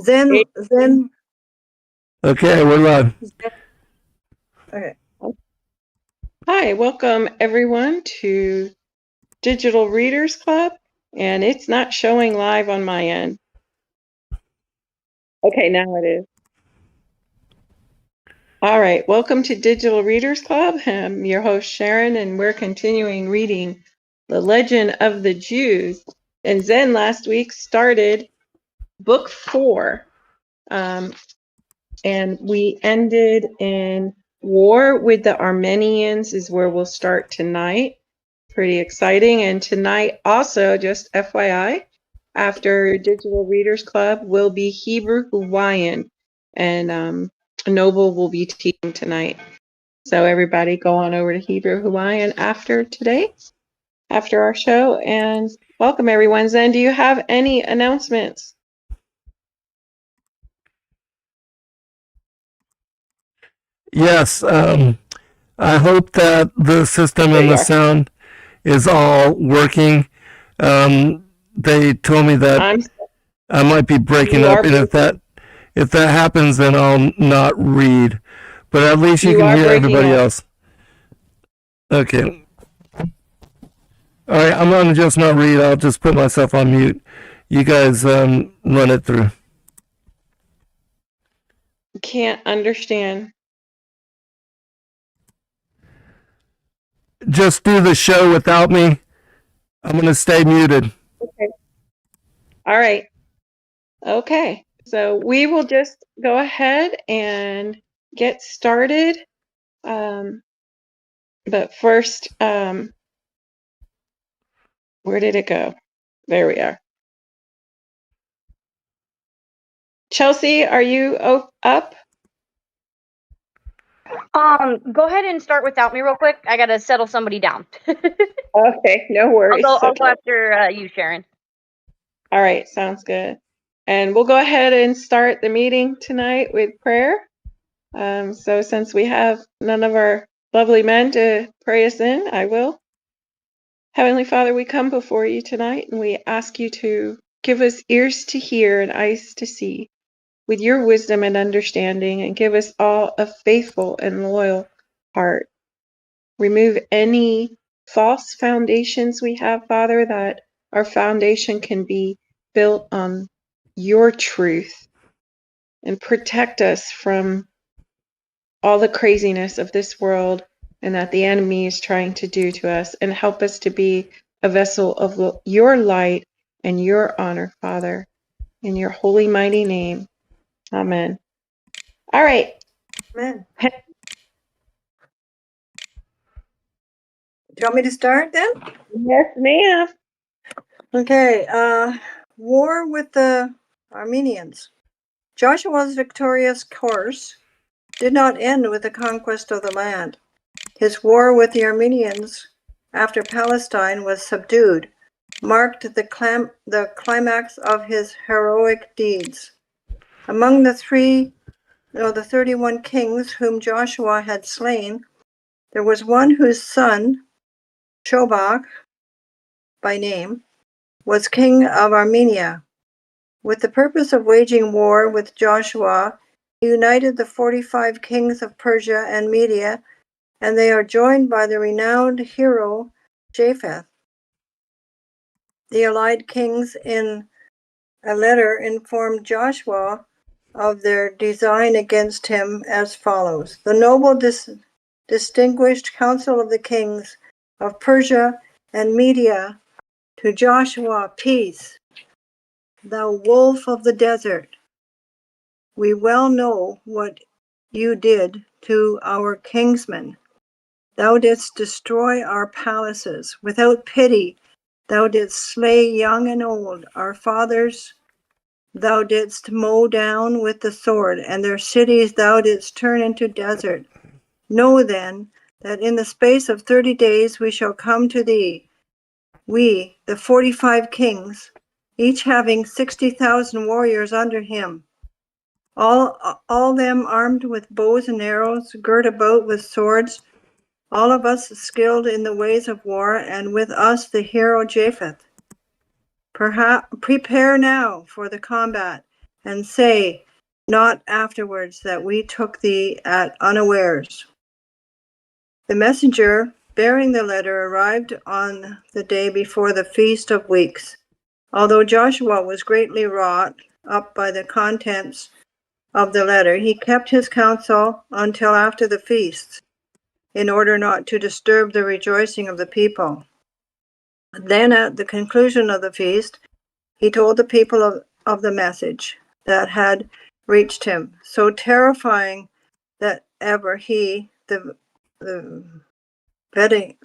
Zen. Okay, we're live. Okay. Hi, welcome everyone to Digital Readers Club, and it's not showing live on my end. Okay, now it is. All right, welcome to Digital Readers Club. I'm your host Sharon, and we're continuing reading The Legend of the Jews. And Zen last week started book 4, and we ended in War with the Armenians is where we'll start tonight. Pretty exciting. And tonight also, just FYI, after Digital Readers Club will be Hebrew Hawaiian, and Noble will be teaching tonight. So everybody go on over to Hebrew Hawaiian after today, after our show, and welcome everyone. Zen, do you have any announcements? Yes, I hope that the system and the sound is all working. They told me that I might be breaking up, and if that happens, then I'll not read. But at least you can hear everybody else. Okay. All right, I'm gonna just not read. I'll just put myself on mute. You guys run it through. Can't understand. Just do the show without me. I'm going to stay muted. Okay. All right. Okay. So we will just go ahead and get started. But first, where did it go? There we are. Chelsea, are you up? Go ahead and start without me real quick. I gotta settle somebody down. Okay, no worries. I'll go after you, Sharon. All right, sounds good. And we'll go ahead and start the meeting tonight with prayer. So since we have none of our lovely men to pray us in, I will. Heavenly Father, we come before you tonight and we ask you to give us ears to hear and eyes to see with your wisdom and understanding, and give us all a faithful and loyal heart. Remove any false foundations we have, Father, that our foundation can be built on your truth, and protect us from all the craziness of this world and that the enemy is trying to do to us, and help us to be a vessel of your light and your honor, Father, in your holy, mighty name. Amen. All right. Amen. Do you want me to start then? Yes, ma'am. Okay. War with the Armenians. Joshua's victorious course did not end with the conquest of the land. His war with the Armenians after Palestine was subdued marked the climax of his heroic deeds. Among the 31 kings whom Joshua had slain, there was one whose son, Shobach by name, was king of Armenia. With the purpose of waging war with Joshua, he united the 45 kings of Persia and Media, and they are joined by the renowned hero Japheth. The allied kings in a letter informed Joshua of their design against him as follows. The noble distinguished council of the kings of Persia and Media, to Joshua, peace. Thou wolf of the desert, we well know what you did to our kinsmen. Thou didst destroy our palaces. Without pity, thou didst slay young and old. Our fathers thou didst mow down with the sword, and their cities thou didst turn into desert. Know then that in the space of 30 days we shall come to thee, we, the 45 kings, each having 60,000 warriors under him, all them armed with bows and arrows, girt about with swords, all of us skilled in the ways of war, and with us the hero Japheth. Prepare now for the combat, and say not afterwards that we took thee at unawares. The messenger bearing the letter arrived on the day before the Feast of Weeks. Although Joshua was greatly wrought up by the contents of the letter, he kept his counsel until after the feasts, in order not to disturb the rejoicing of the people. Then at the conclusion of the feast, he told the people of the message that had reached him, so terrifying that ever he, the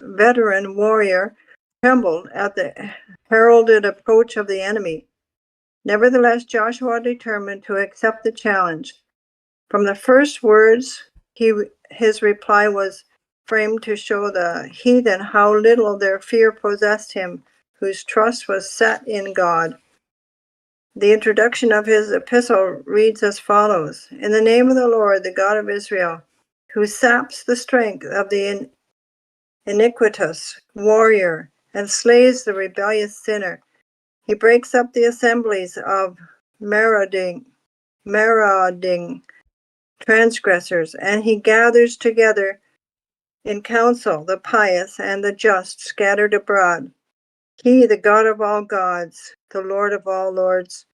veteran warrior, trembled at the heralded approach of the enemy. Nevertheless, Joshua determined to accept the challenge. From the first words, his reply was framed to show the heathen how little their fear possessed him, whose trust was set in God. The introduction of his epistle reads as follows: In the name of the Lord, the God of Israel, who saps the strength of the iniquitous warrior and slays the rebellious sinner, he breaks up the assemblies of marauding transgressors, and he gathers together in council the pious and the just scattered abroad. He, the God of all gods, the Lord of all lords,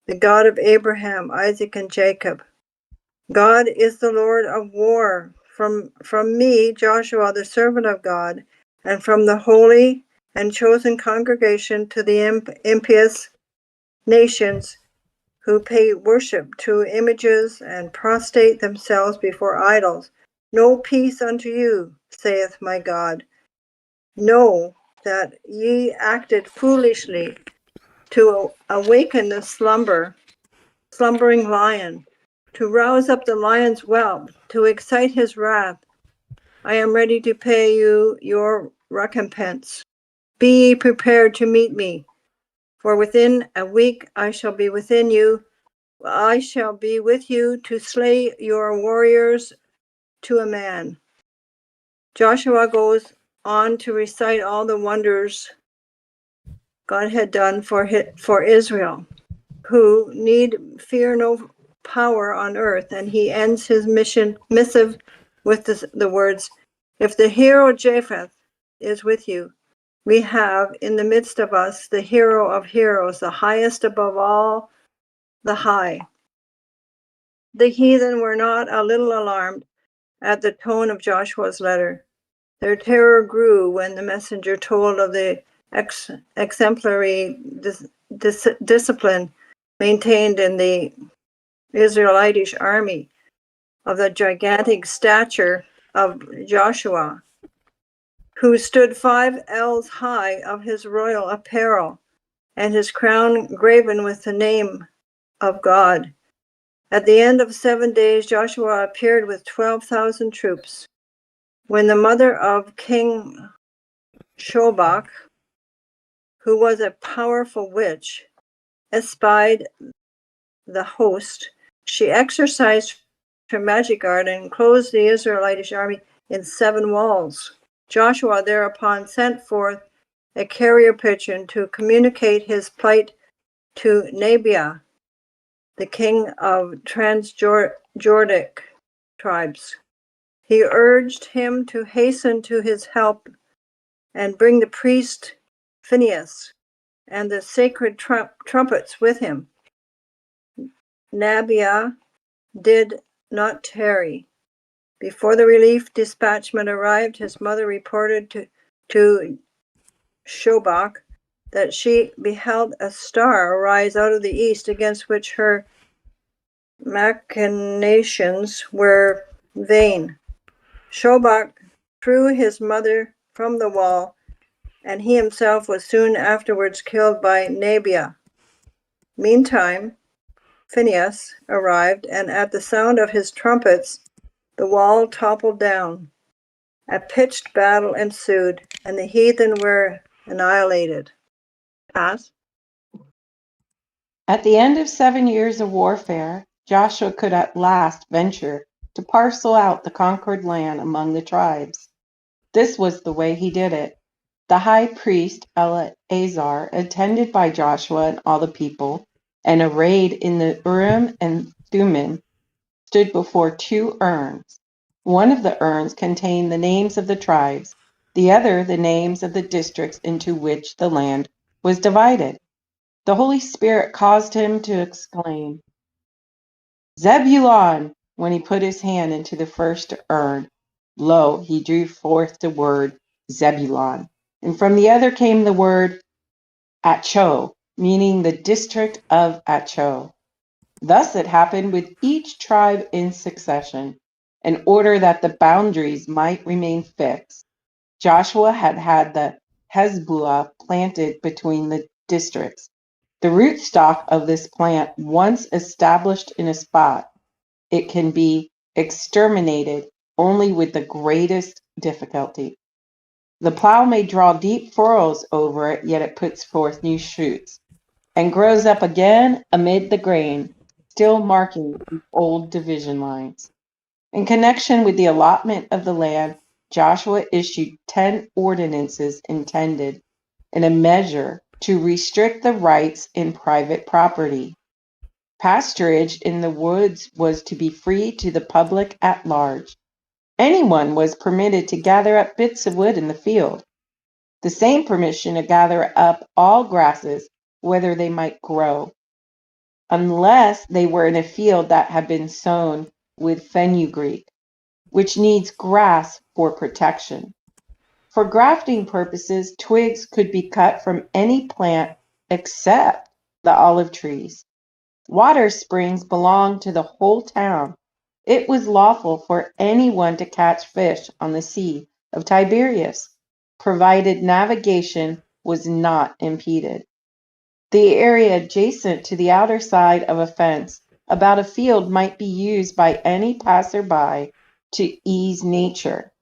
the God of Abraham, Isaac, and Jacob. God is the Lord of war. From me, Joshua, the servant of God, and from the holy and chosen congregation to the impious nations who pay worship to images and prostrate themselves before idols. No peace unto you, saith my God. Know that ye acted foolishly to awaken the slumbering lion, to rouse up the lion's whelp, to excite his wrath. I am ready to pay you your recompense. Be prepared to meet me, for within a week I shall be with you to slay your warriors to a man. Joshua goes on to recite all the wonders God had done for Israel, who need fear no power on earth, and he ends his missive with the words, if the hero Japheth is with you, we have in the midst of us the hero of heroes, the highest above all the high. The heathen were not a little alarmed at the tone of Joshua's letter. Their terror grew when the messenger told of the exemplary discipline maintained in the Israelitish army, of the gigantic stature of Joshua, who stood 5 ells high, of his royal apparel, and his crown graven with the name of God. At the end of 7 days, Joshua appeared with 12,000 troops. When the mother of King Shobach, who was a powerful witch, espied the host, she exercised her magic art and enclosed the Israelitish army in 7 walls. Joshua thereupon sent forth a carrier pigeon to communicate his plight to Nebiah, the king of Transjordic tribes. He urged him to hasten to his help and bring the priest Phinehas and the sacred trumpets with him. Nebiah did not tarry. Before the relief dispatchment arrived, his mother reported to Shobach that she beheld a star arise out of the east, against which her machinations were vain. Shobach threw his mother from the wall, and he himself was soon afterwards killed by Nebiah. Meantime, Phinehas arrived, and at the sound of his trumpets, the wall toppled down. A pitched battle ensued, and the heathen were annihilated. Pass. At the end of 7 years of warfare, Joshua could at last venture to parcel out the conquered land among the tribes. This was the way he did it. The high priest Eleazar, attended by Joshua and all the people, and arrayed in the Urim and Thummim, stood before 2 urns. One of the urns contained the names of the tribes, the other the names of the districts into which the land was divided. The Holy Spirit caused him to exclaim, Zebulon! When he put his hand into the first urn, lo, he drew forth the word Zebulon. And from the other came the word Acho, meaning the district of Acho. Thus it happened with each tribe in succession, in order that the boundaries might remain fixed. Joshua had had the Hezbollah planted between the districts. The rootstock of this plant, once established in a spot, it can be exterminated only with the greatest difficulty. The plow may draw deep furrows over it, yet it puts forth new shoots and grows up again amid the grain, still marking the old division lines. In connection with the allotment of the land, Joshua issued 10 ordinances intended, in a measure, to restrict the rights in private property. Pasturage in the woods was to be free to the public at large. Anyone was permitted to gather up bits of wood in the field. The same permission to gather up all grasses, whether they might grow, unless they were in a field that had been sown with fenugreek, which needs grass for protection. For grafting purposes, twigs could be cut from any plant except the olive trees. Water springs belonged to the whole town. It was lawful for anyone to catch fish on the Sea of Tiberias, provided navigation was not impeded. The area adjacent to the outer side of a fence about a field might be used by any passerby to ease nature.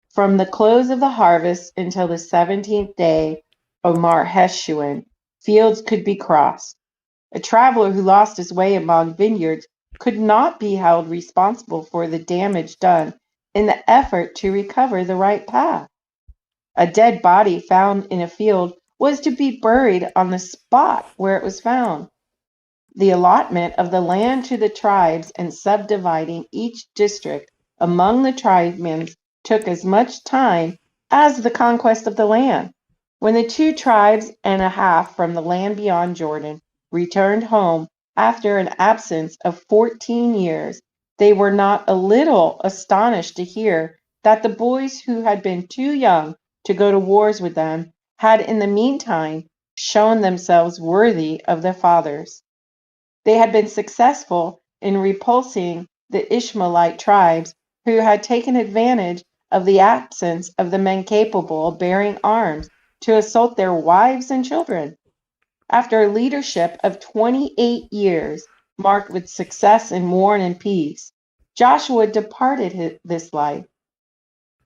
From the close of the harvest until the 17th day of Mar Heshuen, fields could be crossed. A traveler who lost his way among vineyards could not be held responsible for the damage done in the effort to recover the right path. A dead body found in a field was to be buried on the spot where it was found. The allotment of the land to the tribes and subdividing each district among the tribesmen took as much time as the conquest of the land. When the 2 tribes and a half from the land beyond Jordan returned home after an absence of 14 years, they were not a little astonished to hear that the boys who had been too young to go to wars with them had in the meantime shown themselves worthy of their fathers. They had been successful in repulsing the Ishmaelite tribes who had taken advantage of the absence of the men capable of bearing arms to assault their wives and children. After a leadership of 28 years, marked with success in war and in peace, Joshua departed this life.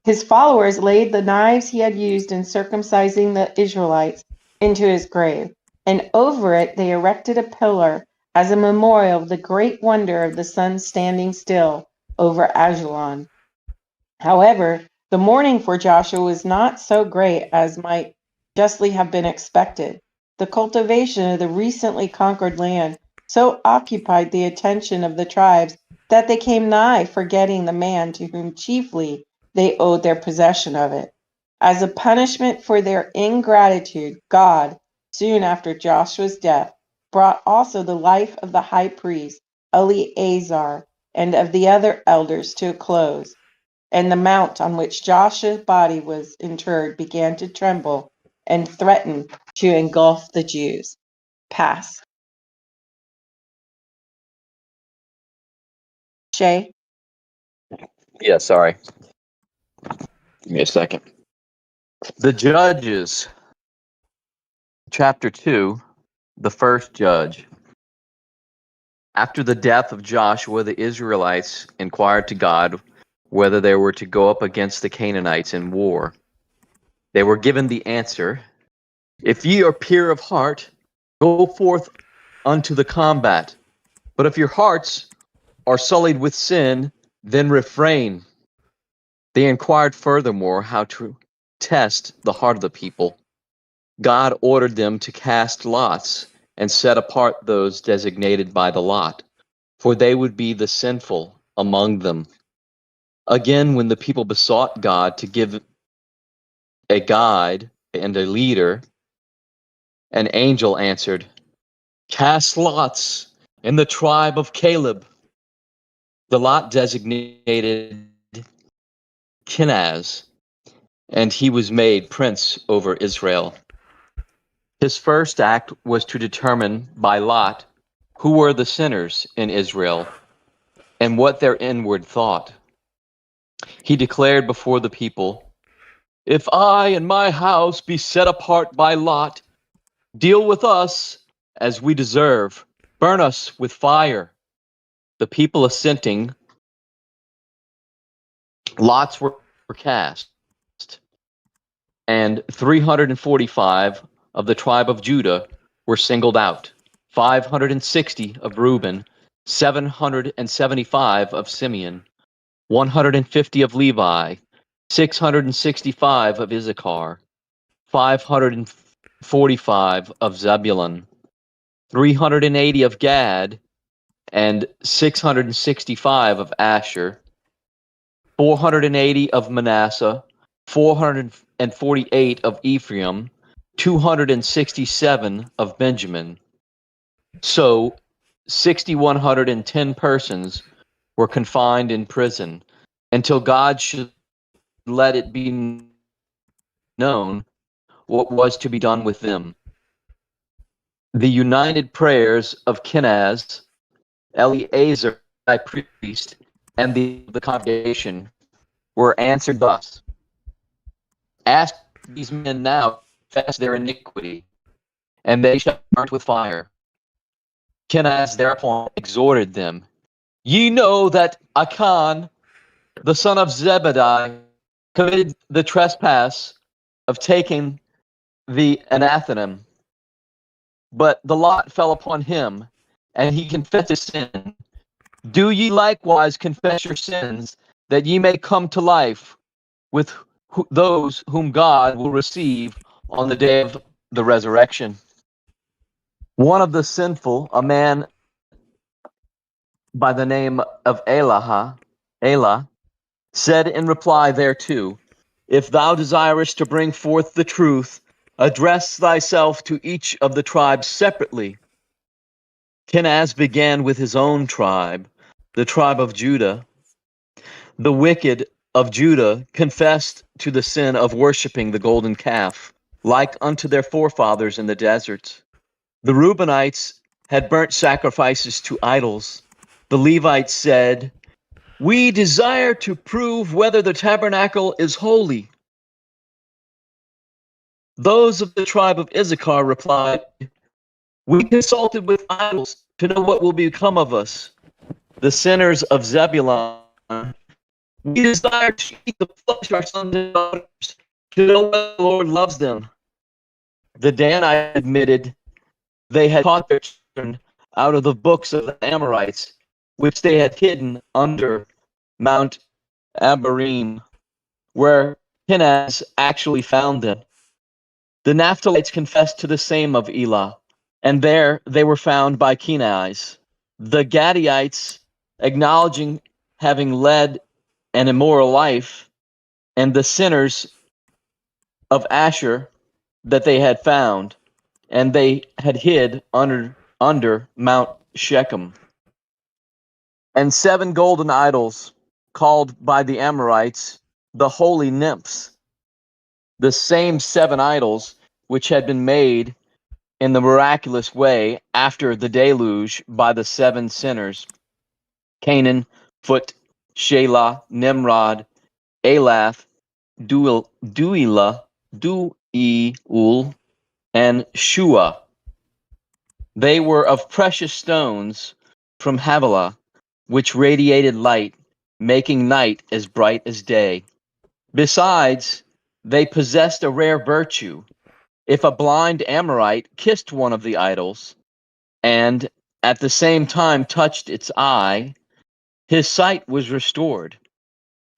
His followers laid the knives he had used in circumcising the Israelites into his grave, and over it they erected a pillar as a memorial of the great wonder of the sun standing still over Ajalon. However, the mourning for Joshua was not so great as might justly have been expected. The cultivation of the recently conquered land so occupied the attention of the tribes that they came nigh forgetting the man to whom chiefly they owed their possession of it. As a punishment for their ingratitude, God, soon after Joshua's death, brought also the life of the high priest Eleazar and of the other elders to a close, and the mount on which Joshua's body was interred began to tremble and threatened to engulf the Jews. Pass. Shay? Yeah, sorry. Give me a second. The Judges, chapter 2, the first judge. After the death of Joshua, the Israelites inquired to God whether they were to go up against the Canaanites in war. They were given the answer, If ye are pure of heart, go forth unto the combat. But if your hearts are sullied with sin, then refrain. They inquired furthermore how to test the heart of the people. God ordered them to cast lots, and set apart those designated by the lot, for they would be the sinful among them. Again, when the people besought God to give a guide and a leader, an angel answered, "Cast lots in the tribe of Caleb." The lot designated Kenaz, and he was made prince over Israel. His first act was to determine by lot who were the sinners in Israel and what their inward thought. He declared before the people, "If I and my house be set apart by lot, deal with us as we deserve, burn us with fire." The people assenting, lots were cast, and 345 of the tribe of Judah were singled out, 560 of Reuben, 775 of Simeon, 150 of Levi, 665 of Issachar, 545 of Zebulun, 380 of Gad, and 665 of Asher, 480 of Manasseh, 448 of Ephraim, 267 of Benjamin. So 6,110 persons were confined in prison until God should let it be known what was to be done with them. The united prayers of Kenaz, Eleazar, high priest, and the congregation were answered thus: "Ask these men now to confess their iniquity, and they shall be burnt with fire." Kenaz thereupon exhorted them, "Ye know that Achan, the son of Zebediah, committed the trespass of taking the anathema, but the lot fell upon him, and he confessed his sin. Do ye likewise confess your sins, that ye may come to life with those whom God will receive on the day of the resurrection." One of the sinful, a man by the name of Elah, said in reply thereto, "If thou desirest to bring forth the truth, address thyself to each of the tribes separately." Kenaz began with his own tribe, the tribe of Judah. The wicked of Judah confessed to the sin of worshiping the golden calf, like unto their forefathers in the deserts. The Reubenites had burnt sacrifices to idols. The Levites said, "We desire to prove whether the tabernacle is holy." Those of the tribe of Issachar replied, "We consulted with idols to know what will become of us." The sinners of Zebulun, "We desire to eat the flesh of our sons and daughters, to know whether the Lord loves them." The Danites admitted they had taught their children out of the books of the Amorites, which they had hidden under Mount Abarim, where Kenaz actually found them. The Naphtalites confessed to the same of Elah, and there they were found by Kenaz. The Gadiites, acknowledging having led an immoral life, and the sinners of Asher that they had found, and they had hid under Mount Shechem. And 7 golden idols, called by the Amorites the holy nymphs, the same 7 idols which had been made in the miraculous way after the deluge by the 7 sinners, Canaan, Phut, Shelah, Nimrod, Elath, Duil, and Shua. They were of precious stones from Havilah, which radiated light, making night as bright as day. Besides, they possessed a rare virtue. If a blind Amorite kissed one of the idols, and at the same time touched its eye, his sight was restored.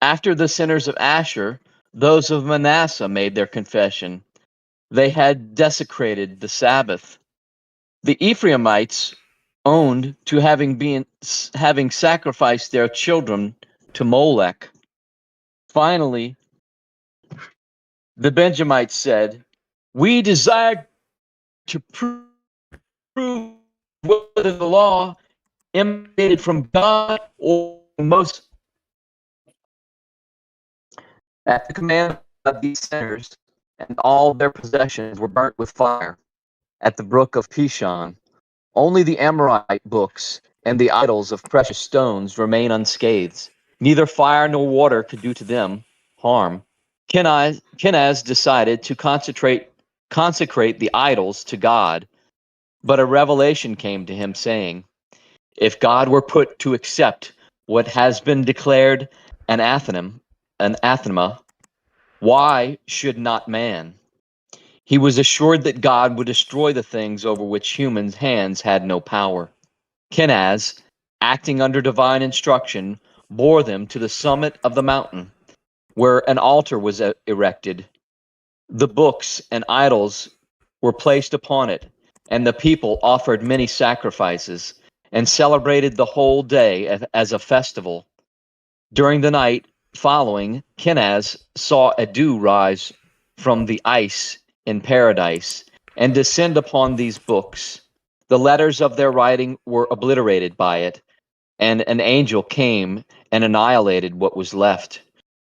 After the sinners of Asher, those of Manasseh made their confession. They had desecrated the Sabbath. The Ephraimites owned to having sacrificed their children to Molech. Finally, the Benjamites said, "We desire to prove whether the law emanated from God or Moses." At the command of these sinners, and all their possessions were burnt with fire at the brook of Pishon. Only the Amorite books and the idols of precious stones remain unscathed. Neither fire nor water could do to them harm. Kenaz decided to consecrate the idols to God, but a revelation came to him saying, "If God were put to accept what has been declared an anathema, why should not man?" He was assured that God would destroy the things over which human hands had no power. Kenaz, acting under divine instruction, bore them to the summit of the mountain, where an altar was erected. The books and idols were placed upon it, and the people offered many sacrifices and celebrated the whole day as a festival. During the night following, Kenaz saw a dew rise from the ice in paradise and descend upon these books. The letters of their writing were obliterated by it, and an angel came and annihilated what was left.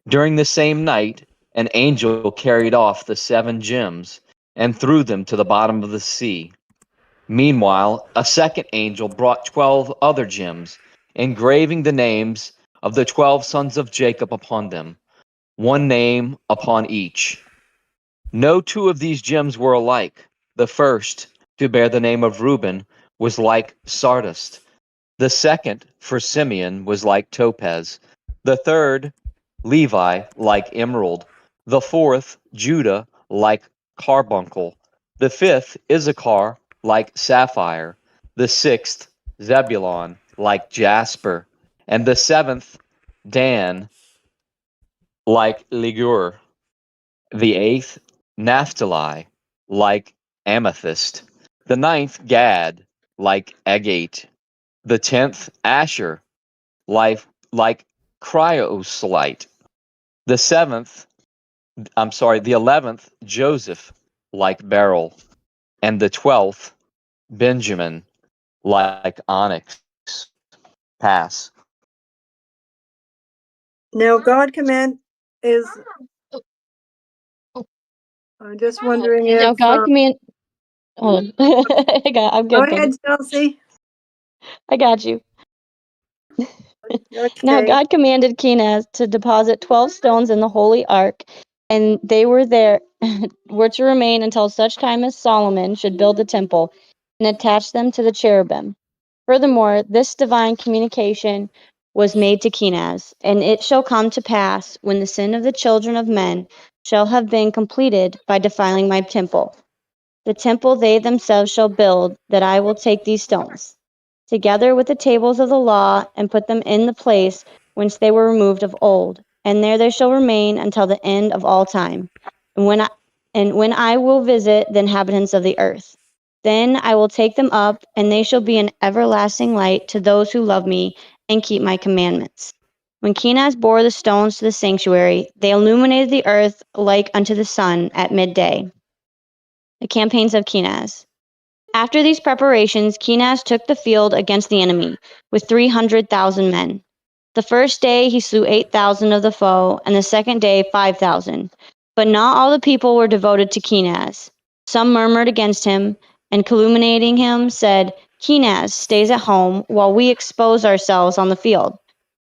During the same night, an angel carried off the 7 gems and threw them to the bottom of the sea. Meanwhile, a second angel brought 12 other gems, engraving the names of the 12 sons of Jacob upon them, one name upon each. No 2 of these gems were alike. The first, to bear the name of Reuben, was like sardust. The second, for Simeon, was like topaz. The third, Levi, like emerald. The fourth, Judah, like carbuncle. The fifth, Issachar, like sapphire. The sixth, Zebulon, like jasper. And the seventh, Dan, like ligure. The eighth, Naphtali, like amethyst. The ninth, Gad, like agate. The 10th, Asher, like cryosolite. The 11th, Joseph, like beryl. And the 12th, Benjamin, like onyx. Pass. Now, God is. I'm just wondering if. Now God command. Hold on. I'm Go good. ahead, Chelsea. I got you. Now Okay. God commanded Kenaz to deposit 12 stones in the holy ark, and they were to remain until such time as Solomon should build the temple and attach them to the cherubim. Furthermore, this divine communication was made to Kenaz, and it shall come to pass when the sin of the children of men shall have been completed by defiling my temple. The temple they themselves shall build, that I will take these stones, together with the tables of the law, and put them in the place whence they were removed of old, and there they shall remain until the end of all time. And when I will visit the inhabitants of the earth, then I will take them up, and they shall be an everlasting light to those who love me and keep my commandments. When Kenaz bore the stones to the sanctuary, they illuminated the earth like unto the sun at midday. The campaigns of Kenaz. After these preparations, Kenaz took the field against the enemy with 300,000 men. The first day he slew 8,000 of the foe, and the second day 5,000. But not all the people were devoted to Kenaz. Some murmured against him, and calumniating him, said, "Kenaz stays at home while we expose ourselves on the field."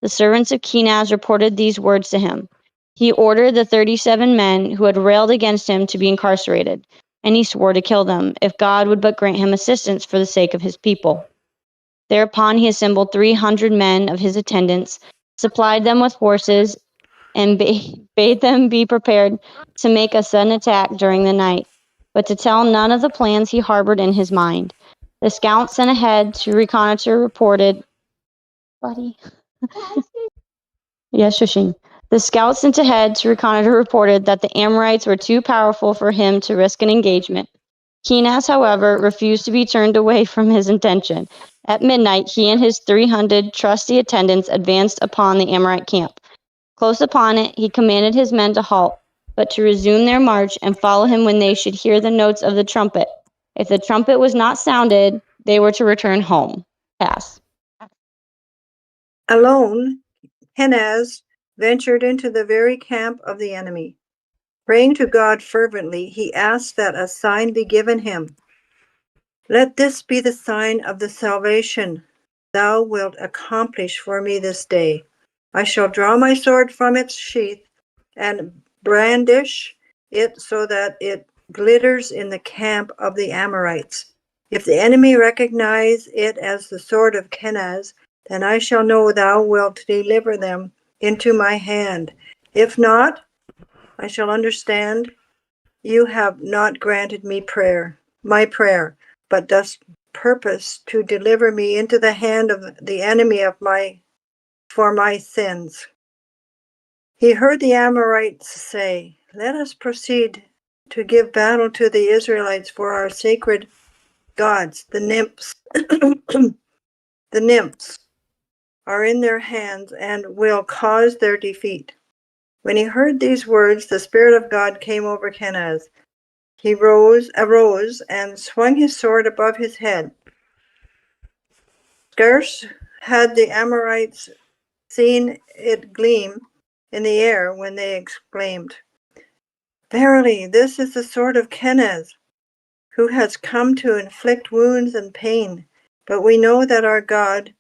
The servants of Kenaz reported these words to him. He ordered the 37 men who had railed against him to be incarcerated, and he swore to kill them, if God would but grant him assistance for the sake of his people. Thereupon he assembled 300 men of his attendants, supplied them with horses, and bade them be prepared to make a sudden attack during the night, but to tell none of the plans he harbored in his mind. The scouts sent ahead to reconnoiter reported, buddy. Yes, shushing. The scouts sent ahead to reconnoiter reported that the Amorites were too powerful for him to risk an engagement. Kenaz, however, refused to be turned away from his intention. At midnight, he and his 300 trusty attendants advanced upon the Amorite camp. Close upon it, he commanded his men to halt, but to resume their march and follow him when they should hear the notes of the trumpet. If the trumpet was not sounded, they were to return home. Pass. Alone, Kenaz ventured into the very camp of the enemy. Praying to God fervently, he asked that a sign be given him. Let this be the sign of the salvation thou wilt accomplish for me this day. I shall draw my sword from its sheath and brandish it so that it glitters in the camp of the Amorites. If the enemy recognize it as the sword of Kenaz, then I shall know thou wilt deliver them into my hand. If not, I shall understand you have not granted me my prayer, but dost purpose to deliver me into the hand of the enemy for my sins. He heard the Amorites say, let us proceed to give battle to the Israelites for our sacred gods, the nymphs. The nymphs are in their hands and will cause their defeat. When he heard these words, the Spirit of God came over Kenaz. He arose and swung his sword above his head. Scarce had the Amorites seen it gleam in the air when they exclaimed, verily, this is the sword of Kenaz, who has come to inflict wounds and pain. But we know that our gods,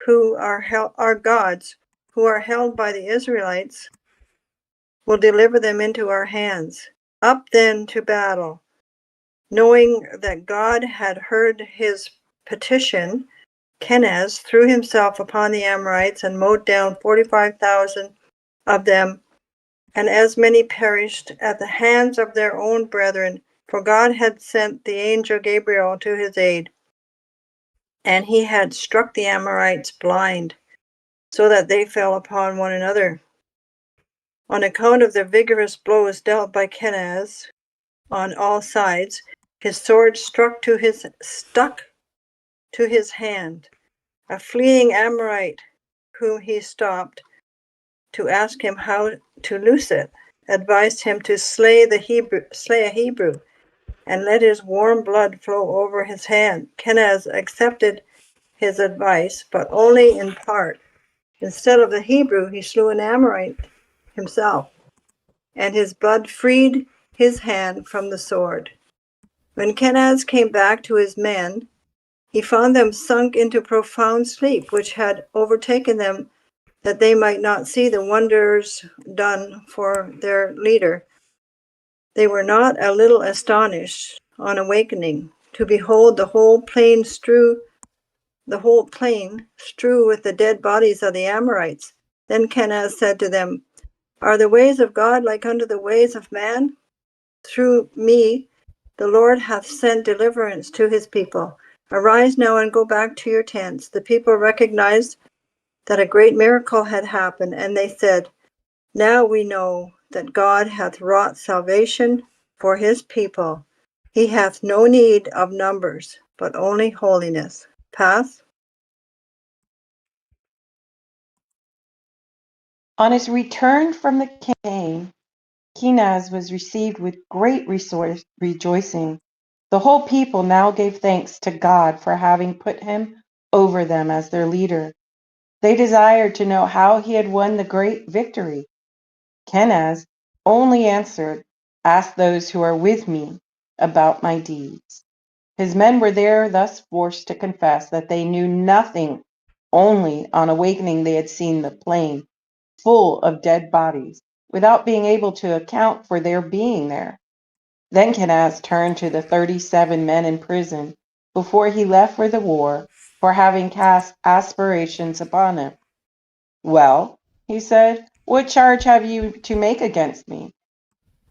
who are held by the Israelites, will deliver them into our hands. Up then to battle. Knowing that God had heard his petition, Kenaz threw himself upon the Amorites and mowed down 45,000 of them, and as many perished at the hands of their own brethren, for God had sent the angel Gabriel to his aid, and he had struck the Amorites blind, so that they fell upon one another. On account of the vigorous blows dealt by Kenaz on all sides, his sword stuck to his hand. A fleeing Amorite, whom he stopped to ask him how to loose it, advised him to slay a Hebrew, and let his warm blood flow over his hand. Kenaz accepted his advice, but only in part. Instead of the Hebrew, he slew an Amorite himself, and his blood freed his hand from the sword. When Kenaz came back to his men, he found them sunk into profound sleep, which had overtaken them, that they might not see the wonders done for their leader. They were not a little astonished on awakening to behold the whole plain strewn with the dead bodies of the Amorites. Then Kenaz said to them, are the ways of God like unto the ways of man? Through me the Lord hath sent deliverance to his people. Arise now and go back to your tents. The people recognized that a great miracle had happened, and they said, now we know that God hath wrought salvation for his people. He hath no need of numbers, but only holiness. Pass. On his return from the campaign, Kenaz was received with great rejoicing. The whole people now gave thanks to God for having put him over them as their leader. They desired to know how he had won the great victory. Kenaz only answered, ask those who are with me about my deeds. His men were there thus forced to confess that they knew nothing. Only on awakening they had seen the plain full of dead bodies, without being able to account for their being there. Then Kenaz turned to the 37 men in prison before he left for the war, for having cast aspersions upon him. Well, he said, what charge have you to make against me?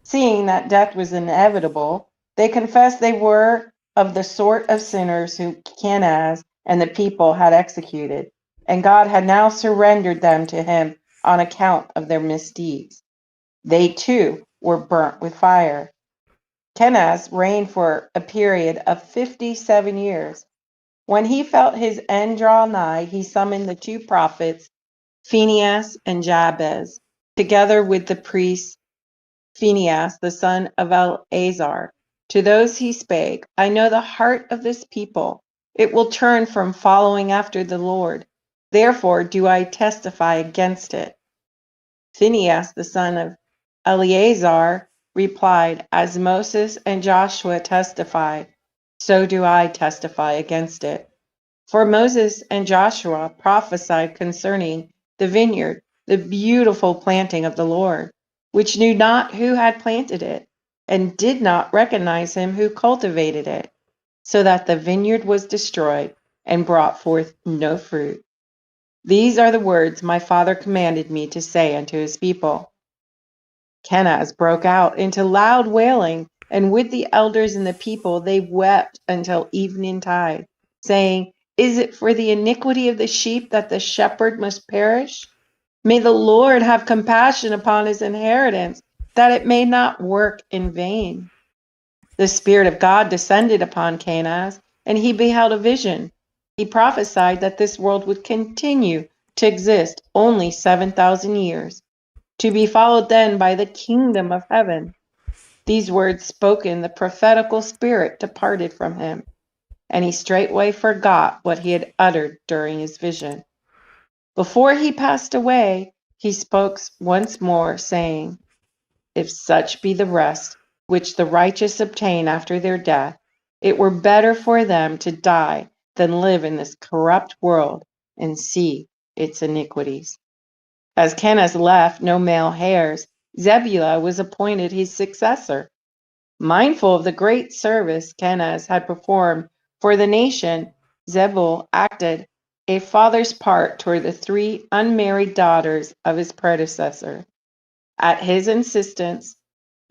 Seeing that death was inevitable, they confessed they were of the sort of sinners whom Kenaz and the people had executed, and God had now surrendered them to him on account of their misdeeds. They too were burnt with fire. Kenaz reigned for a period of 57 years. When he felt his end draw nigh, he summoned the two prophets, Phinehas and Jabez, together with the priest Phinehas, the son of Eleazar. To those he spake, I know the heart of this people. It will turn from following after the Lord. Therefore do I testify against it. Phinehas, the son of Eleazar, replied, As Moses and Joshua testified, so do I testify against it. For Moses and Joshua prophesied concerning the vineyard, the beautiful planting of the Lord, which knew not who had planted it, and did not recognize him who cultivated it, so that the vineyard was destroyed and brought forth no fruit. These are the words my father commanded me to say unto his people. Kenaz broke out into loud wailing, and with the elders and the people they wept until eventide, saying, Is it for the iniquity of the sheep that the shepherd must perish? May the Lord have compassion upon his inheritance, that it may not work in vain. The Spirit of God descended upon Kenaz, and he beheld a vision. He prophesied that this world would continue to exist only 7,000 years, to be followed then by the kingdom of heaven. These words spoken, the prophetical spirit departed from him, and he straightway forgot what he had uttered during his vision. Before he passed away, he spoke once more, saying, If such be the rest which the righteous obtain after their death, it were better for them to die than live in this corrupt world and see its iniquities. As Kenaz left no male heirs, Zebulun was appointed his successor. Mindful of the great service Kenaz had performed for the nation, Zebul acted a father's part toward the three unmarried daughters of his predecessor. At his insistence,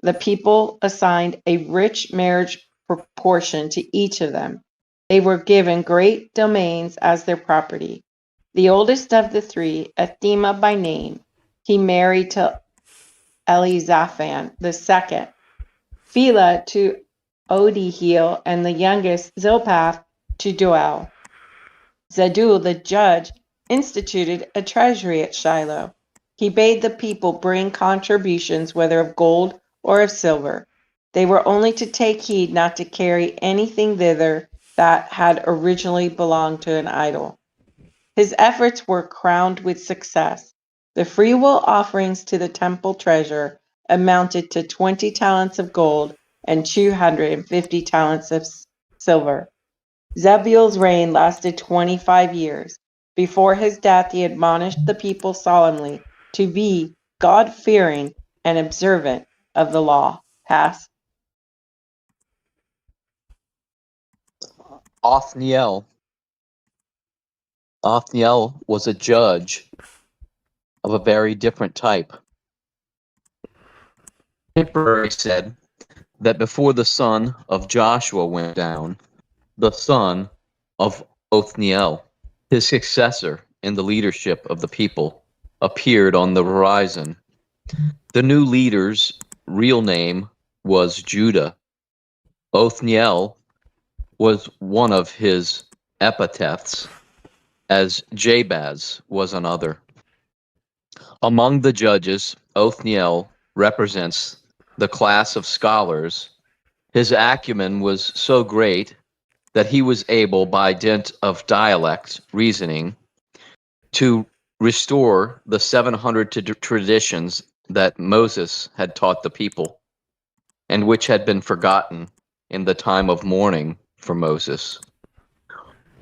the people assigned a rich marriage proportion to each of them. They were given great domains as their property. The oldest of the three, Athema by name, he married to Elizaphan. The second, Phila to Odihel, and the youngest, Zilpath, to Joel. Zedul, the judge, instituted a treasury at Shiloh. He bade the people bring contributions, whether of gold or of silver. They were only to take heed not to carry anything thither that had originally belonged to an idol. His efforts were crowned with success. The freewill offerings to the temple treasure amounted to 20 talents of gold and 250 talents of silver. Zebul's reign lasted 25 years. Before his death, he admonished the people solemnly to be God-fearing and observant of the law. Pass. Othniel. Othniel was a judge of a very different type. Contemporary said that before the son of Joshua went down, the son of Othniel, his successor in the leadership of the people, appeared on the horizon. The new leader's real name was Judah. Othniel was one of his epithets, as Jabaz was another. Among the judges, Othniel represents the class of scholars. His acumen was so great that he was able, by dint of dialect reasoning, to restore the 700 traditions that Moses had taught the people, and which had been forgotten in the time of mourning for Moses.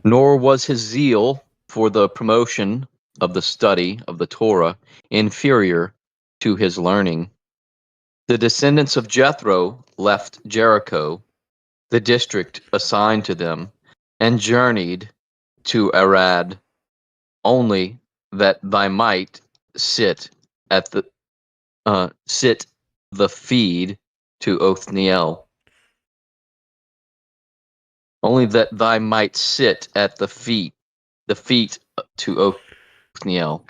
Nor was his zeal for the promotion of the study of the Torah inferior to his learning. The descendants of Jethro left Jericho, the district assigned to them, and journeyed to Arad, only that thy might sit the feed to Othniel. Only that thy might sit at the feet to Othniel.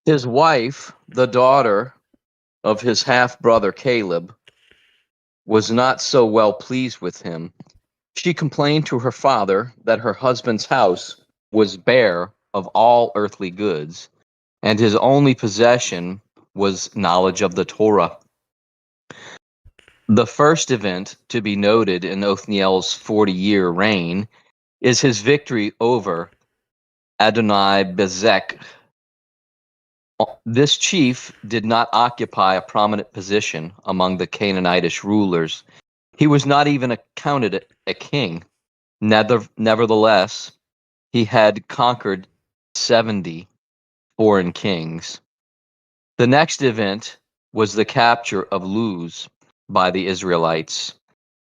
His wife, the daughter of his half-brother Caleb, was not so well pleased with him. She complained to her father that her husband's house was bare of all earthly goods, and his only possession was knowledge of the Torah. The first event to be noted in Othniel's 40-year reign is his victory over Adoni-Bezek. This chief did not occupy a prominent position among the Canaanitish rulers. He was not even accounted a king. Nevertheless, he had conquered 70 foreign kings. The next event was the capture of Luz by the Israelites.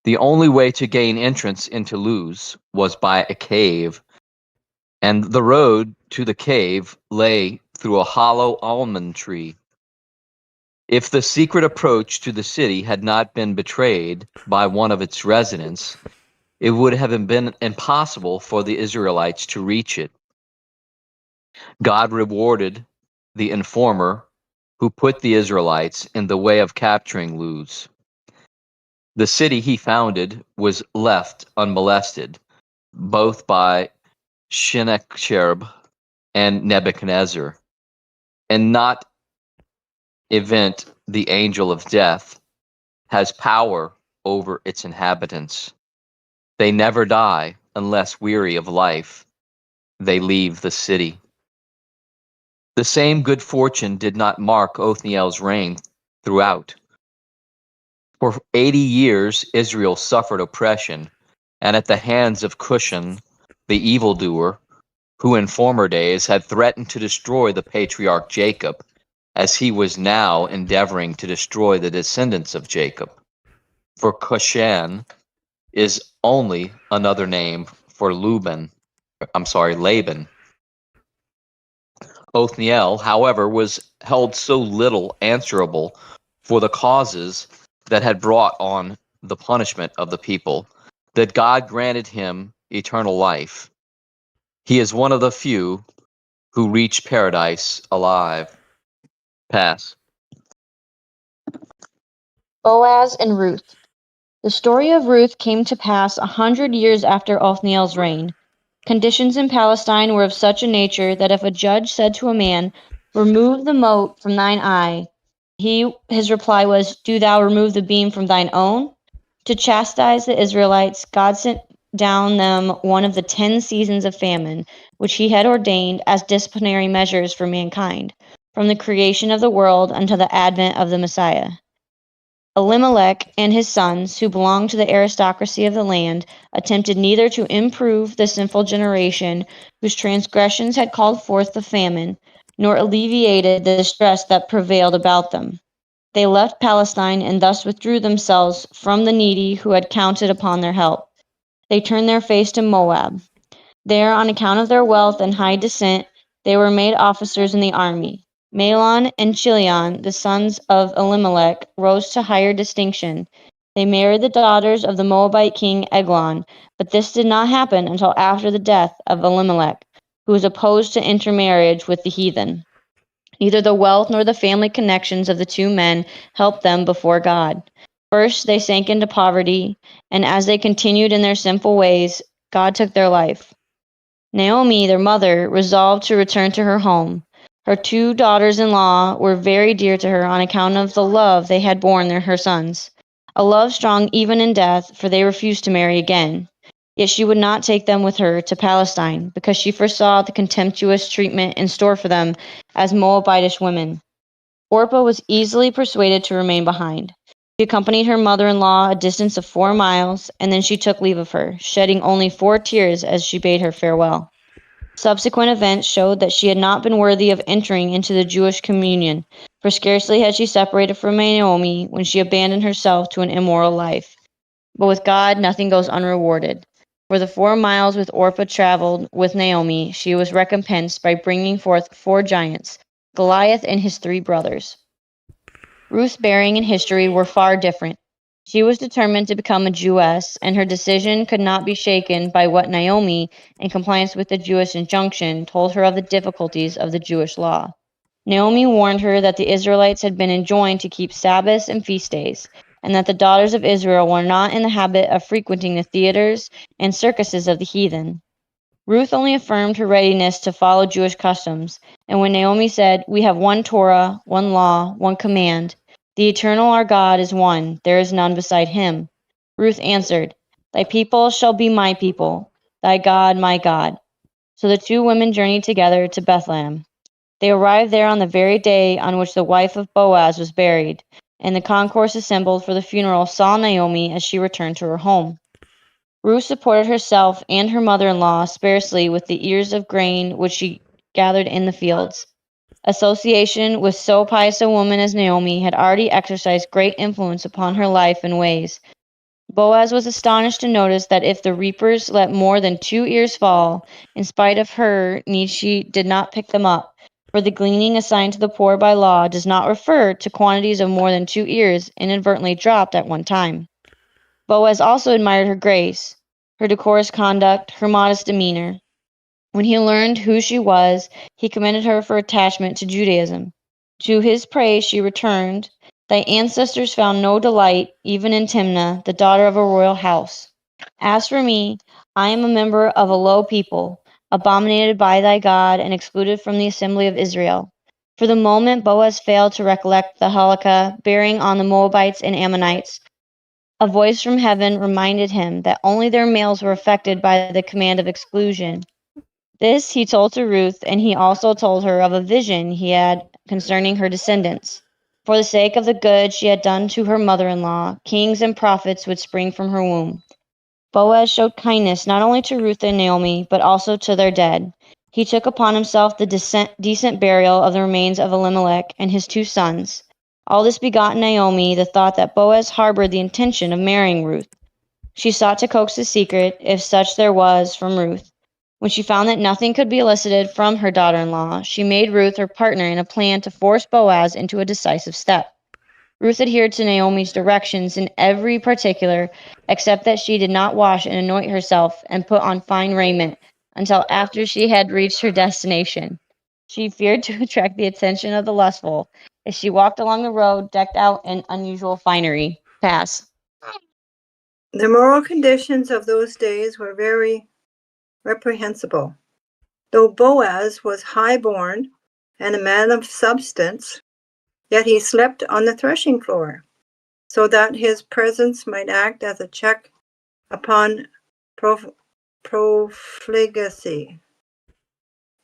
The only way to gain entrance into Luz was by a cave, and the road to the cave lay through a hollow almond tree. If the secret approach to the city had not been betrayed by one of its residents, it would have been impossible for the Israelites to reach it. God rewarded the informer who put the Israelites in the way of capturing Luz. The city he founded was left unmolested, both by Sennacherib and Nebuchadnezzar, and not event the angel of death has power over its inhabitants. They never die unless weary of life. They leave the city. The same good fortune did not mark Othniel's reign throughout. For 80 years, Israel suffered oppression, and at the hands of Cushan, the evildoer, who in former days had threatened to destroy the patriarch Jacob, as he was now endeavoring to destroy the descendants of Jacob. For Cushan is only another name for Laban. Othniel, however, was held so little answerable for the causes that had brought on the punishment of the people that God granted him eternal life. He is one of the few who reach paradise alive. Pass. Boaz and Ruth. The story of Ruth came to pass 100 years after Othniel's reign. Conditions in Palestine were of such a nature that if a judge said to a man, "Remove the mote from thine eye," his reply was, "Do thou remove the beam from thine own?" To chastise the Israelites, God sent down them one of the 10 seasons of famine, which he had ordained as disciplinary measures for mankind, from the creation of the world until the advent of the Messiah. Elimelech and his sons, who belonged to the aristocracy of the land, attempted neither to improve the sinful generation whose transgressions had called forth the famine, nor alleviated the distress that prevailed about them. They left Palestine and thus withdrew themselves from the needy who had counted upon their help. They turned their face to Moab. There, on account of their wealth and high descent, they were made officers in the army. Mahlon and Chilion, the sons of Elimelech, rose to higher distinction. They married the daughters of the Moabite king Eglon, but this did not happen until after the death of Elimelech, who was opposed to intermarriage with the heathen. Neither the wealth nor the family connections of the two men helped them before God. First, they sank into poverty, and as they continued in their sinful ways, God took their life. Naomi, their mother, resolved to return to her home. Her 2 daughters-in-law were very dear to her on account of the love they had borne her sons, a love strong even in death, for they refused to marry again. Yet she would not take them with her to Palestine, because she foresaw the contemptuous treatment in store for them as Moabitish women. Orpah was easily persuaded to remain behind. She accompanied her mother-in-law a distance of 4 miles, and then she took leave of her, shedding only 4 tears as she bade her farewell. Subsequent events showed that she had not been worthy of entering into the Jewish communion, for scarcely had she separated from Naomi when she abandoned herself to an immoral life. But with God, nothing goes unrewarded. For the 4 miles with Orpah traveled with Naomi, she was recompensed by bringing forth 4 giants, Goliath and his 3 brothers. Ruth's bearing and history were far different. She was determined to become a Jewess, and her decision could not be shaken by what Naomi, in compliance with the Jewish injunction, told her of the difficulties of the Jewish law. Naomi warned her that the Israelites had been enjoined to keep Sabbaths and feast days. and that the daughters of Israel were not in the habit of frequenting the theaters and circuses of the heathen. Ruth only affirmed her readiness to follow Jewish customs, and when Naomi said, "We have one Torah, one law, one command. The eternal our God is one, there is none beside him," Ruth answered, "Thy people shall be my people, thy God my God." So the two women journeyed together to Bethlehem. They arrived there on the very day on which the wife of Boaz was buried, and the concourse assembled for the funeral saw Naomi as she returned to her home. Ruth supported herself and her mother-in-law sparsely with the ears of grain which she gathered in the fields. Association with so pious a woman as Naomi had already exercised great influence upon her life and ways. Boaz was astonished to notice that if the reapers let more than 2 ears fall, in spite of her need she did not pick them up, for the gleaning assigned to the poor by law does not refer to quantities of more than 2 ears inadvertently dropped at one time. Boaz also admired her grace, her decorous conduct, her modest demeanor. When he learned who she was, he commended her for attachment to Judaism. To his praise she returned, "Thy ancestors found no delight, even in Timnah, the daughter of a royal house. As for me, I am a member of a low people, abominated by thy God and excluded from the assembly of Israel." For the moment Boaz failed to recollect the halakha bearing on the Moabites and Ammonites. A voice from heaven reminded him that only their males were affected by the command of exclusion. This he told to Ruth, and he also told her of a vision he had concerning her descendants. For the sake of the good she had done to her mother-in-law, kings and prophets would spring from her womb. Boaz showed kindness not only to Ruth and Naomi, but also to their dead. He took upon himself the decent burial of the remains of Elimelech and his 2 sons. All this begot in Naomi the thought that Boaz harbored the intention of marrying Ruth. She sought to coax the secret, if such there was, from Ruth. When she found that nothing could be elicited from her daughter-in-law, she made Ruth her partner in a plan to force Boaz into a decisive step. Ruth adhered to Naomi's directions in every particular, except that she did not wash and anoint herself and put on fine raiment until after she had reached her destination. She feared to attract the attention of the lustful as she walked along the road decked out in unusual finery. Pass. The moral conditions of those days were very reprehensible. Though Boaz was high-born and a man of substance, yet he slept on the threshing floor, so that his presence might act as a check upon profligacy.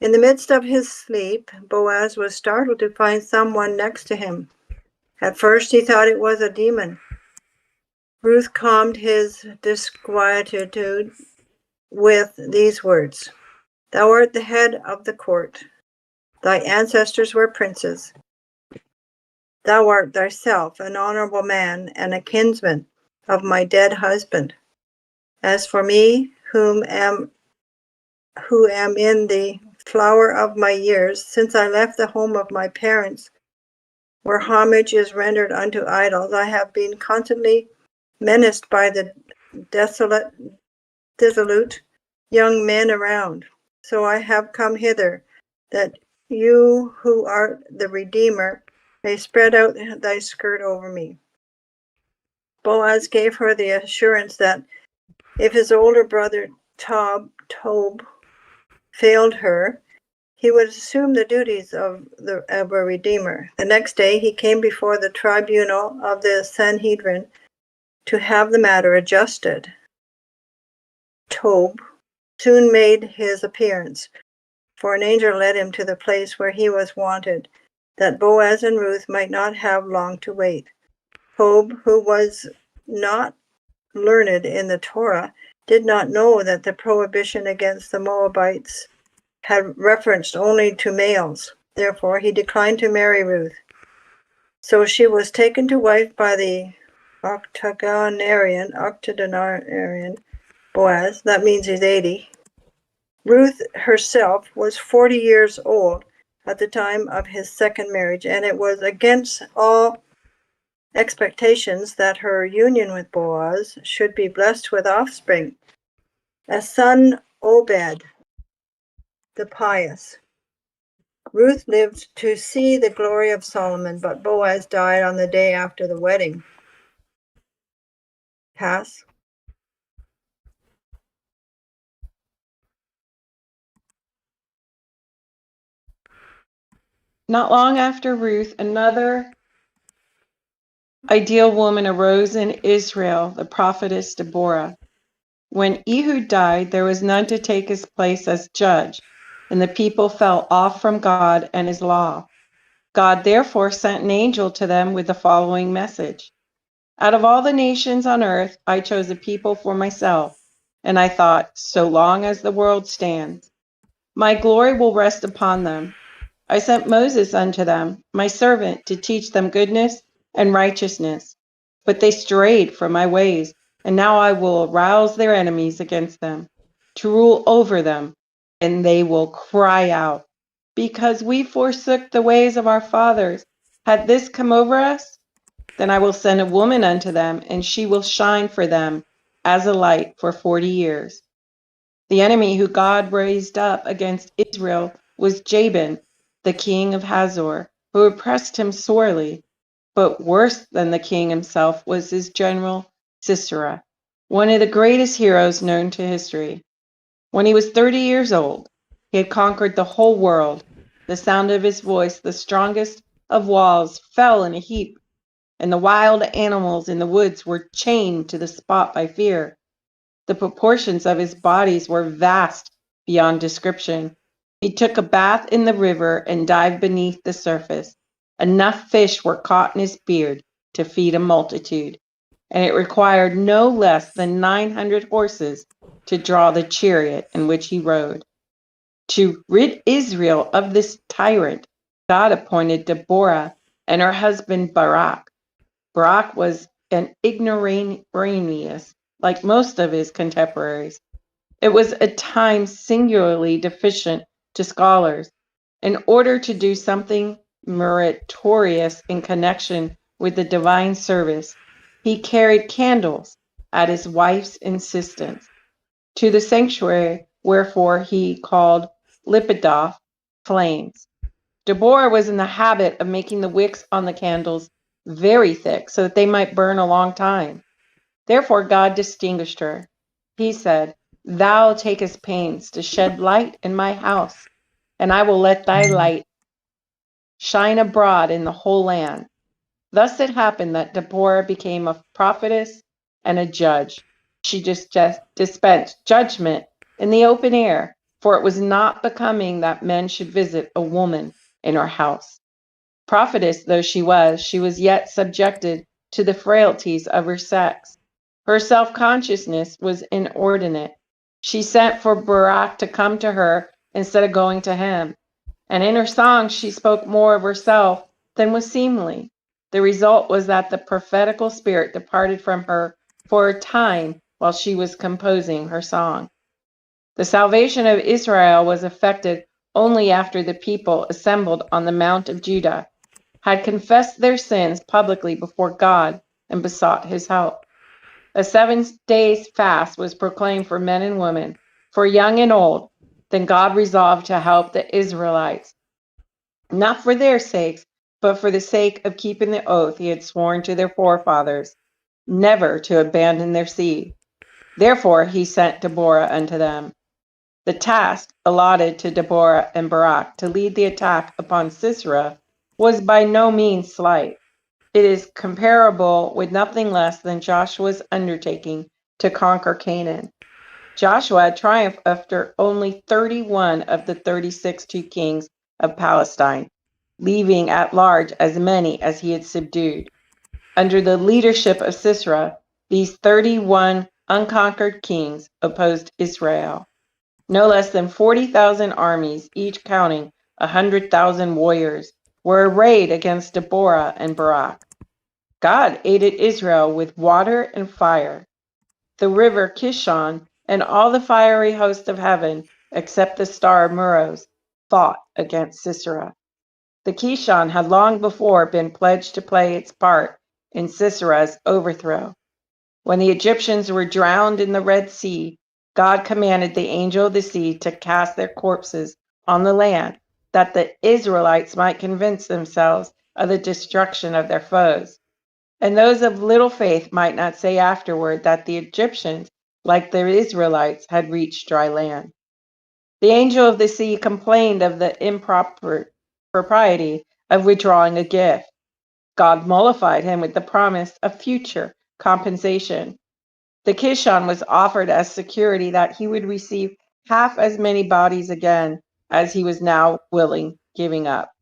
In the midst of his sleep, Boaz was startled to find someone next to him. At first he thought it was a demon. Ruth calmed his disquietude with these words: "Thou art the head of the court. Thy ancestors were princes. Thou art thyself an honorable man and a kinsman of my dead husband. As for me, who am in the flower of my years, since I left the home of my parents, where homage is rendered unto idols, I have been constantly menaced by the dissolute young men around. So I have come hither, that you who art the Redeemer may spread out thy skirt over me." Boaz gave her the assurance that if his older brother Tob failed her, he would assume the duties of a Redeemer. The next day he came before the tribunal of the Sanhedrin to have the matter adjusted. Tob soon made his appearance, for an angel led him to the place where he was wanted, that Boaz and Ruth might not have long to wait. Tob, who was not learned in the Torah, did not know that the prohibition against the Moabites had reference only to males. Therefore, he declined to marry Ruth. So she was taken to wife by the octogenarian Boaz. That means he's 80. Ruth herself was 40 years old at the time of his second marriage, and it was against all expectations that her union with Boaz should be blessed with offspring, a son Obed the pious. Ruth lived to see the glory of Solomon, but Boaz died on the day after the wedding. pass. Not long after Ruth, another ideal woman arose in Israel, the prophetess Deborah. When Ehud died, there was none to take his place as judge, and the people fell off from God and his law. God therefore sent an angel to them with the following message. Out of all the nations on earth, I chose a people for myself, and I thought, so long as the world stands, my glory will rest upon them. I sent Moses unto them, my servant, to teach them goodness and righteousness. But they strayed from my ways, and now I will arouse their enemies against them, to rule over them, and they will cry out, because we forsook the ways of our fathers. Had this come over us? Then I will send a woman unto them, and she will shine for them as a light for 40 years. The enemy who God raised up against Israel was Jabin, the king of Hazor, who oppressed him sorely. But worse than the king himself was his general Sisera, one of the greatest heroes known to history. When he was 30 years old, he had conquered the whole world. The sound of his voice, the strongest of walls, fell in a heap, and the wild animals in the woods were chained to the spot by fear. The proportions of his bodies were vast beyond description. He took a bath in the river and dived beneath the surface. Enough fish were caught in his beard to feed a multitude, and it required no less than 900 horses to draw the chariot in which he rode. To rid Israel of this tyrant, God appointed Deborah and her husband Barak. Barak was an ignoramus, like most of his contemporaries. It was a time singularly deficient to scholars. In order to do something meritorious in connection with the divine service, he carried candles at his wife's insistence to the sanctuary, wherefore he called Lipidoth flames. Deborah was in the habit of making the wicks on the candles very thick so that they might burn a long time. Therefore God distinguished her. He said, Thou takest pains to shed light in my house, and I will let thy light shine abroad in the whole land. Thus it happened that Deborah became a prophetess and a judge. She just dispensed judgment in the open air, for it was not becoming that men should visit a woman in her house. Prophetess though she was yet subjected to the frailties of her sex. Her self-consciousness was inordinate. She sent for Barak to come to her instead of going to him, and in her songs she spoke more of herself than was seemly. The result was that the prophetical spirit departed from her for a time while she was composing her song. The salvation of Israel was effected only after the people assembled on the Mount of Judah had confessed their sins publicly before God and besought his help. A 7 days fast was proclaimed for men and women, for young and old. Then God resolved to help the Israelites, not for their sakes, but for the sake of keeping the oath he had sworn to their forefathers, never to abandon their seed. Therefore he sent Deborah unto them. The task allotted to Deborah and Barak to lead the attack upon Sisera was by no means slight. It is comparable with nothing less than Joshua's undertaking to conquer Canaan. Joshua had triumphed after only 31 of the 36 kings of Palestine, leaving at large as many as he had subdued. Under the leadership of Sisera, these 31 unconquered kings opposed Israel. No less than 40,000 armies, each counting 100,000 warriors, were arrayed against Deborah and Barak. God aided Israel with water and fire. The river Kishon and all the fiery host of heaven, except the star of Meroz, fought against Sisera. The Kishon had long before been pledged to play its part in Sisera's overthrow. When the Egyptians were drowned in the Red Sea, God commanded the angel of the sea to cast their corpses on the land, that the Israelites might convince themselves of the destruction of their foes. And those of little faith might not say afterward that the Egyptians, like the Israelites, had reached dry land. The angel of the sea complained of the improper propriety of withdrawing a gift. God mollified him with the promise of future compensation. The Kishon was offered as security that he would receive half as many bodies again as he was now willing giving up.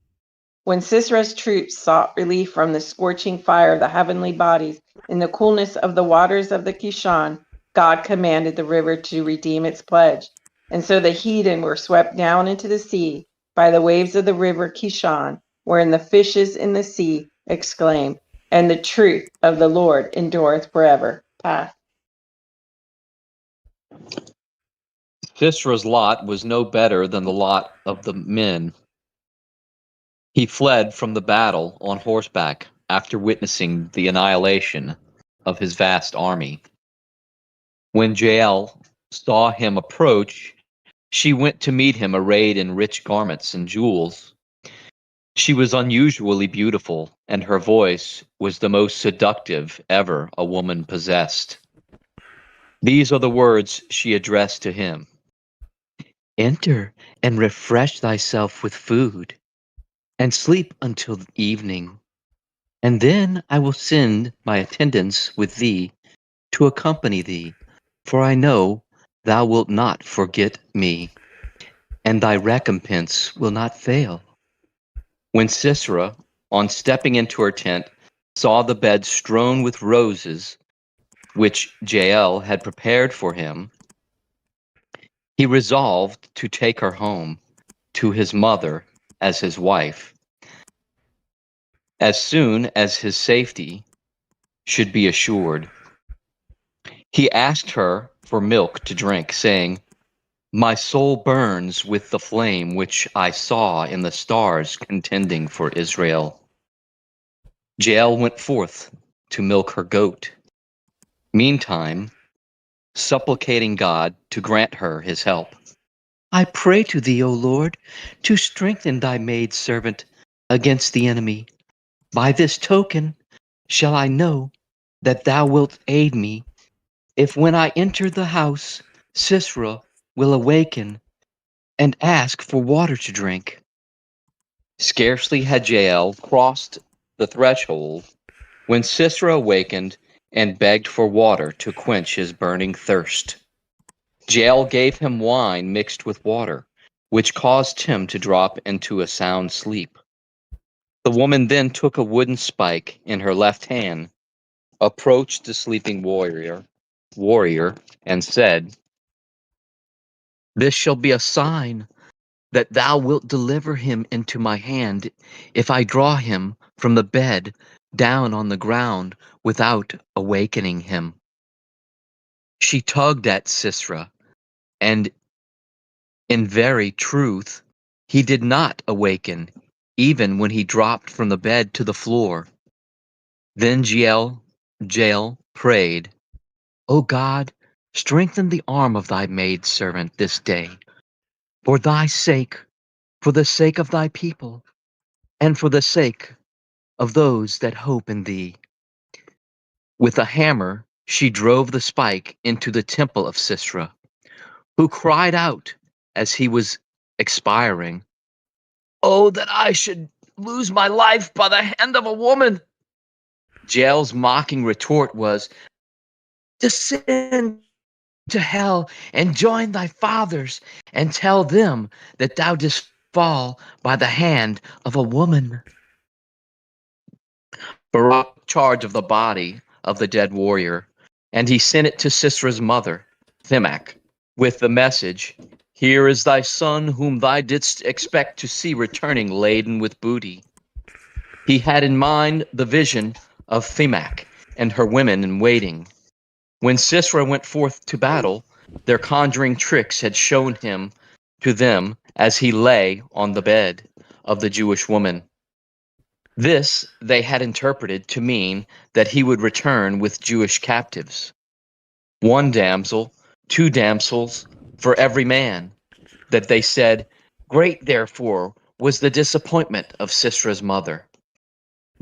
When Sisera's troops sought relief from the scorching fire of the heavenly bodies in the coolness of the waters of the Kishon, God commanded the river to redeem its pledge. And so the heathen were swept down into the sea by the waves of the river Kishon, wherein the fishes in the sea exclaim, and the truth of the Lord endureth forever. Pass. Sisera's lot was no better than the lot of the men. He fled from the battle on horseback after witnessing the annihilation of his vast army. When Jael saw him approach, she went to meet him arrayed in rich garments and jewels. She was unusually beautiful, and her voice was the most seductive ever a woman possessed. These are the words she addressed to him. Enter and refresh thyself with food, and sleep until evening. And then I will send my attendants with thee to accompany thee, for I know thou wilt not forget me, and thy recompense will not fail. When Sisera, on stepping into her tent, saw the bed strewn with roses, which Jael had prepared for him, he resolved to take her home to his mother as his wife, as soon as his safety should be assured. He asked her for milk to drink, saying, My soul burns with the flame which I saw in the stars contending for Israel. Jael went forth to milk her goat, meantime supplicating God to grant her his help. I pray to thee, O Lord, to strengthen thy maidservant against the enemy. By this token shall I know that thou wilt aid me, if when I enter the house, Sisera will awaken and ask for water to drink. Scarcely had Jael crossed the threshold when Sisera awakened and begged for water to quench his burning thirst. Jael gave him wine mixed with water, which caused him to drop into a sound sleep. The woman then took a wooden spike in her left hand, approached the sleeping warrior, and said, This shall be a sign that thou wilt deliver him into my hand if I draw him from the bed down on the ground without awakening him. She tugged at Sisera, and in very truth, he did not awaken, even when he dropped from the bed to the floor. Then Jael prayed, O God, strengthen the arm of thy maidservant this day, for thy sake, for the sake of thy people, and for the sake of those that hope in thee. With a hammer she drove the spike into the temple of Sisera, who cried out as he was expiring, Oh, that I should lose my life by the hand of a woman! Jael's mocking retort was, Descend to hell and join thy fathers, and tell them that thou didst fall by the hand of a woman. Barak took charge of the body of the dead warrior, and he sent it to Sisera's mother, Thimach, with the message, Here is thy son whom thou didst expect to see returning laden with booty. He had in mind the vision of Thimach and her women in waiting. When Sisera went forth to battle, their conjuring tricks had shown him to them as he lay on the bed of the Jewish woman. This they had interpreted to mean that he would return with Jewish captives. One damsel, two damsels for every man, that they said, Great therefore was the disappointment of Sisera's mother.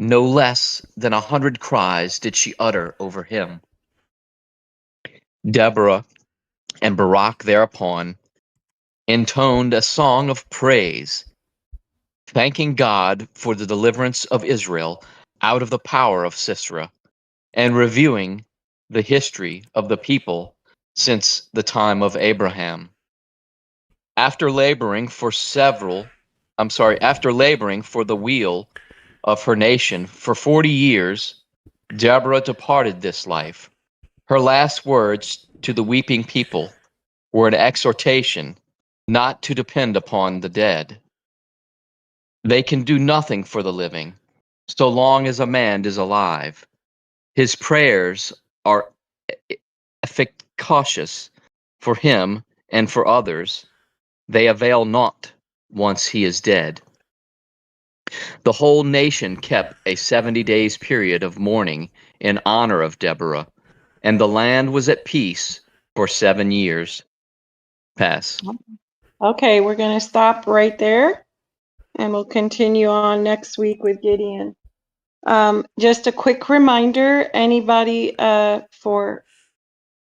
No less than 100 cries did she utter over him. Deborah and Barak thereupon intoned a song of praise, thanking God for the deliverance of Israel out of the power of Sisera, and reviewing the history of the people since the time of Abraham. After laboring for the weal of her nation for 40 years, Deborah departed this life. Her last words to the weeping people were an exhortation not to depend upon the dead. They can do nothing for the living, so long as a man is alive. His prayers are efficacious for him and for others. They avail not once he is dead. The whole nation kept a 70 days period of mourning in honor of Deborah, and the land was at peace for 7 years. Pass. Okay, we're going to stop right there, and we'll continue on next week with Gideon. Just a quick reminder, anybody for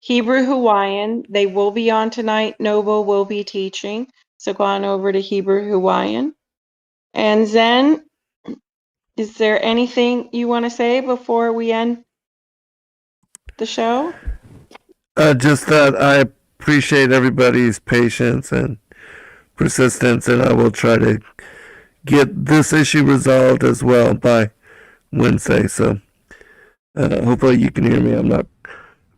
Hebrew Hawaiian, they will be on tonight. Noble will be teaching, so go on over to Hebrew Hawaiian. And Zen, is there anything you want to say before we end the show? Just that I appreciate everybody's patience and persistence, and I will try to get this issue resolved as well by Wednesday. So hopefully you can hear me. I'm not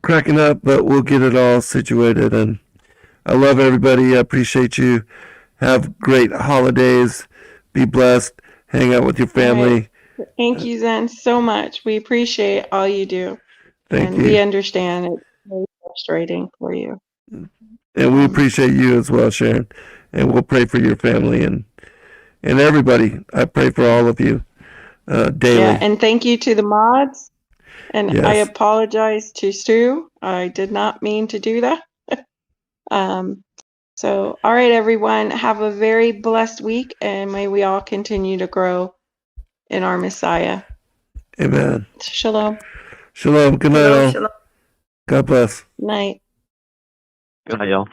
cracking up, but we'll get it all situated. And I love everybody. I appreciate you. Have great holidays. Be blessed. Hang out with your family. Right. Thank you, Zen, so much. We appreciate all you do. Thank you. We understand it's very frustrating for you. And we appreciate you as well, Sharon. And we'll pray for your family and everybody. I pray for all of you daily. Yeah, and thank you to the mods. And Yes. I apologize to Sue. I did not mean to do that. So, all right, everyone, have a very blessed week, and may we all continue to grow in our Messiah. Amen. Shalom. Shalom. Good night, all. Shalom. God bless. Night. Good night, y'all.